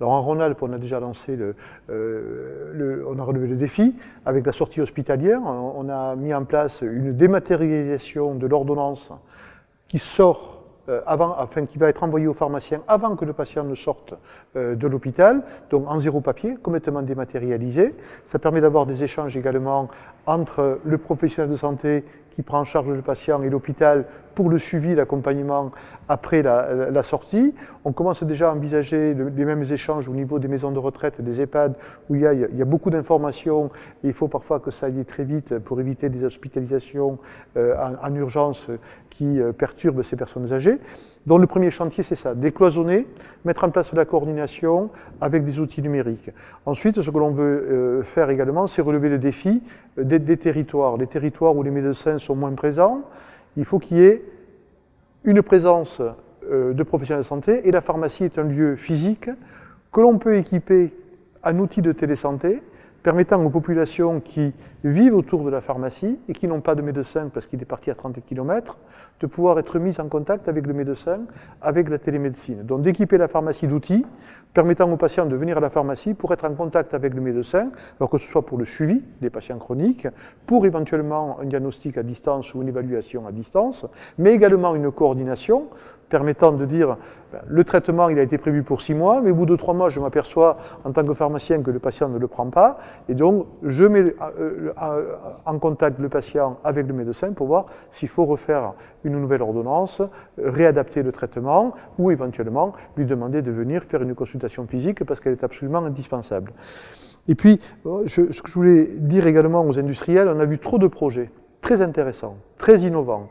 Alors en Rhône-Alpes, on a déjà lancé on a relevé le défi avec la sortie hospitalière. On a mis en place une dématérialisation de l'ordonnance qui sort qui va être envoyé au pharmacien avant que le patient ne sorte de l'hôpital, donc en zéro papier, complètement dématérialisé. Ça permet d'avoir des échanges également entre le professionnel de santé qui prend en charge le patient et l'hôpital pour le suivi, l'accompagnement après la sortie. On commence déjà à envisager les mêmes échanges au niveau des maisons de retraite, des EHPAD, où il y a beaucoup d'informations et il faut parfois que ça aille très vite pour éviter des hospitalisations en urgence qui perturbent ces personnes âgées. Donc le premier chantier, c'est ça, décloisonner, mettre en place la coordination avec des outils numériques. Ensuite, ce que l'on veut faire également, c'est relever le défi des territoires. Les territoires où les médecins sont moins présents, il faut qu'il y ait une présence de professionnels de santé, et la pharmacie est un lieu physique que l'on peut équiper en outil de télésanté, permettant aux populations qui vivent autour de la pharmacie et qui n'ont pas de médecin parce qu'il est parti à 30 km, de pouvoir être mis en contact avec le médecin, avec la télémédecine. Donc d'équiper la pharmacie d'outils permettant aux patients de venir à la pharmacie pour être en contact avec le médecin, alors que ce soit pour le suivi des patients chroniques, pour éventuellement un diagnostic à distance ou une évaluation à distance, mais également une coordination permettant de dire le traitement il a été prévu pour 6 mois, mais au bout de 3 mois je m'aperçois en tant que pharmacien que le patient ne le prend pas, et donc je mets en contact le patient avec le médecin pour voir s'il faut refaire une nouvelle ordonnance, réadapter le traitement ou éventuellement lui demander de venir faire une consultation physique parce qu'elle est absolument indispensable. Et puis, ce que je voulais dire également aux industriels, on a vu trop de projets très intéressants, très innovants,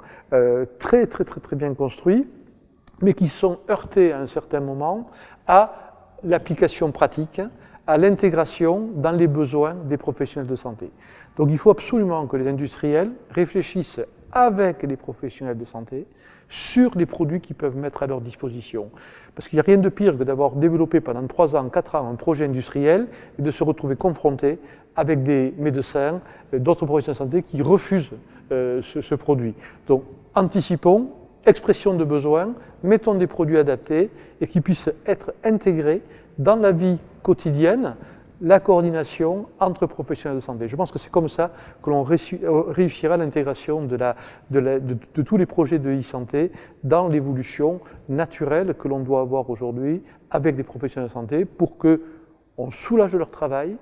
très bien construits, mais qui sont heurtés à un certain moment à l'application pratique, à l'intégration dans les besoins des professionnels de santé. Donc il faut absolument que les industriels réfléchissent avec les professionnels de santé sur les produits qu'ils peuvent mettre à leur disposition. Parce qu'il n'y a rien de pire que d'avoir développé pendant 3 ans, 4 ans un projet industriel et de se retrouver confronté avec des médecins, d'autres professionnels de santé qui refusent ce produit. Donc anticipons, expression de besoin, mettons des produits adaptés et qui puissent être intégrés dans la vie quotidienne, la coordination entre professionnels de santé. Je pense que c'est comme ça que l'on réussira l'intégration de tous les projets de e-santé dans l'évolution naturelle que l'on doit avoir aujourd'hui avec les professionnels de santé pour qu'on soulage leur travail,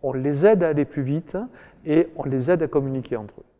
on les aide à aller plus vite et on les aide à communiquer entre eux.